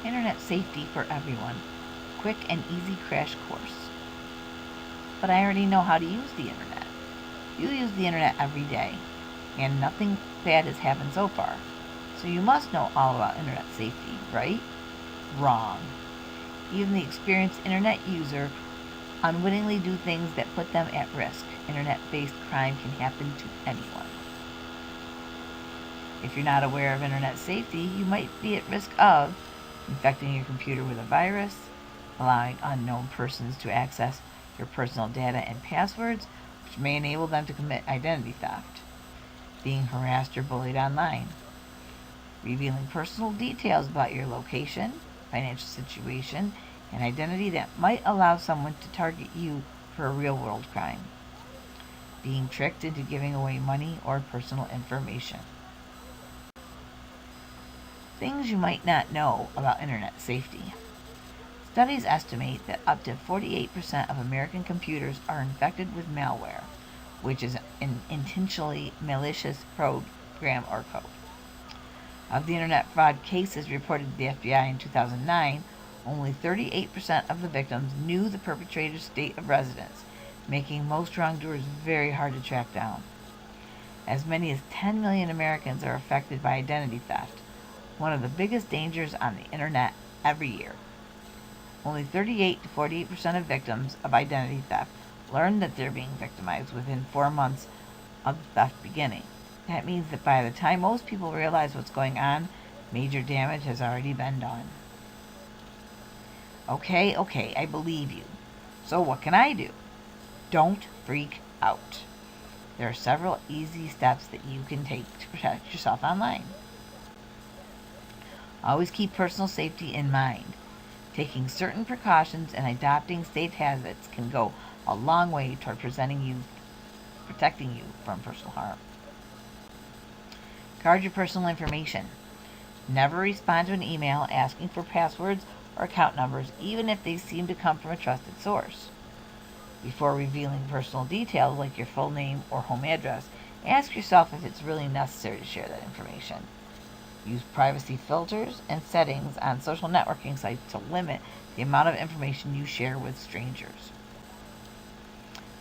Internet safety for everyone. Quick and easy crash course. But I already know how to use the internet. You use the internet every day, and nothing bad has happened so far. So you must know all about internet safety, right? Wrong. Even the experienced internet user unwittingly do things that put them at risk. Internet-based crime can happen to anyone. If you're not aware of internet safety, you might be at risk of infecting your computer with a virus, allowing unknown persons to access your personal data and passwords, which may enable them to commit identity theft, being harassed or bullied online, revealing personal details about your location, financial situation, and identity that might allow someone to target you for a real-world crime, being tricked into giving away money or personal information. Things you might not know about internet safety. Studies estimate that up to 48% of American computers are infected with malware, which is an intentionally malicious program or code. Of the internet fraud cases reported to the FBI in 2009, only 38% of the victims knew the perpetrator's state of residence, making most wrongdoers very hard to track down. As many as 10 million Americans are affected by identity theft, one of the biggest dangers on the internet every year. Only 38 to 48% of victims of identity theft learn that they're being victimized within 4 months of the theft beginning. That means that by the time most people realize what's going on, major damage has already been done. Okay, I believe you. So what can I do? Don't freak out. There are several easy steps that you can take to protect yourself online. Always keep personal safety in mind. Taking certain precautions and adopting safe habits can go a long way toward protecting you from personal harm. Guard your personal information. Never respond to an email asking for passwords or account numbers, even if they seem to come from a trusted source. Before revealing personal details like your full name or home address, ask yourself if it's really necessary to share that information. Use privacy filters and settings on social networking sites to limit the amount of information you share with strangers.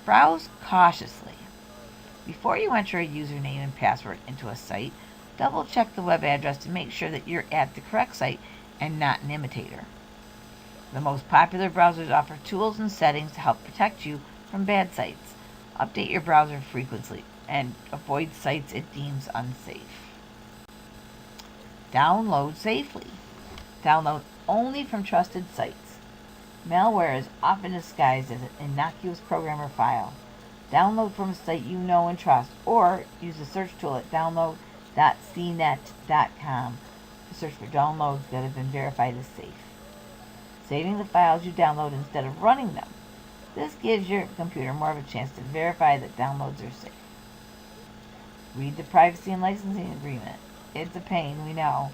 Browse cautiously. Before you enter a username and password into a site, double check the web address to make sure that you're at the correct site and not an imitator. The most popular browsers offer tools and settings to help protect you from bad sites. Update your browser frequently and avoid sites it deems unsafe. Download safely. Download only from trusted sites. Malware is often disguised as an innocuous program or file. Download from a site you know and trust, or use the search tool at download.cnet.com to search for downloads that have been verified as safe. Saving the files you download instead of running them. This gives your computer more of a chance to verify that downloads are safe. Read the privacy and licensing agreement. It's a pain, we know.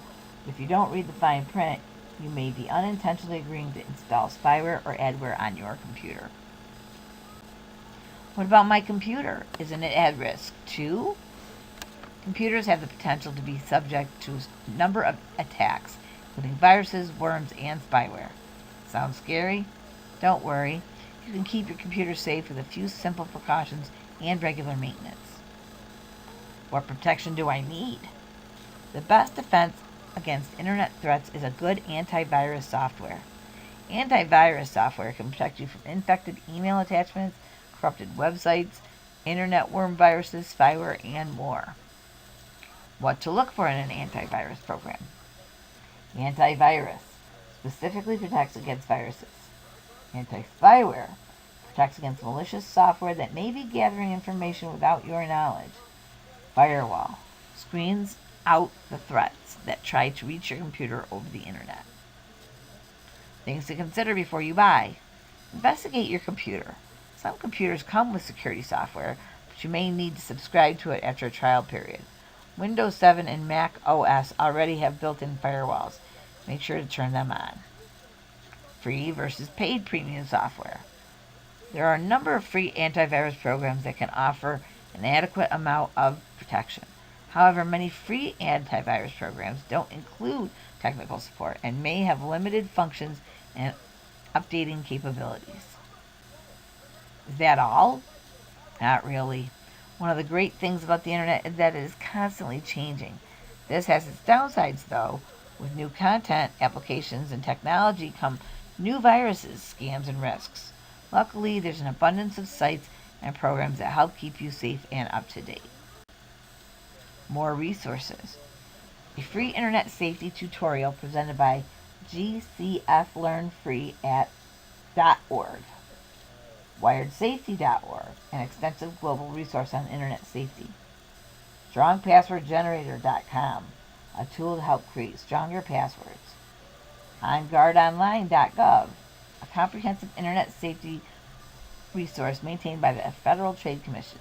If you don't read the fine print, you may be unintentionally agreeing to install spyware or adware on your computer. What about my computer? Isn't it at risk too? Computers have the potential to be subject to a number of attacks, including viruses, worms, and spyware. Sounds scary? Don't worry. You can keep your computer safe with a few simple precautions and regular maintenance. What protection do I need? The best defense against internet threats is a good antivirus software. Antivirus software can protect you from infected email attachments, corrupted websites, internet worm viruses, spyware, and more. What to look for in an antivirus program? Antivirus specifically protects against viruses. Anti-spyware protects against malicious software that may be gathering information without your knowledge. Firewall screens out the threats that try to reach your computer over the internet. Things to consider before you buy. Investigate your computer. Some computers come with security software, but you may need to subscribe to it after a trial period. Windows 7 and Mac OS already have built-in firewalls. Make sure to turn them on. Free versus paid premium software. There are a number of free antivirus programs that can offer an adequate amount of protection. However, many free antivirus programs don't include technical support and may have limited functions and updating capabilities. Is that all? Not really. One of the great things about the internet is that it is constantly changing. This has its downsides, though. With new content, applications, and technology come new viruses, scams, and risks. Luckily, there's an abundance of sites and programs that help keep you safe and up to date. More resources. A free internet safety tutorial presented by GCFLearnFree at .org. WiredSafety.org, an extensive global resource on internet safety. StrongPasswordGenerator.com, a tool to help create stronger passwords. OnGuardOnline.gov, a comprehensive internet safety resource maintained by the Federal Trade Commission.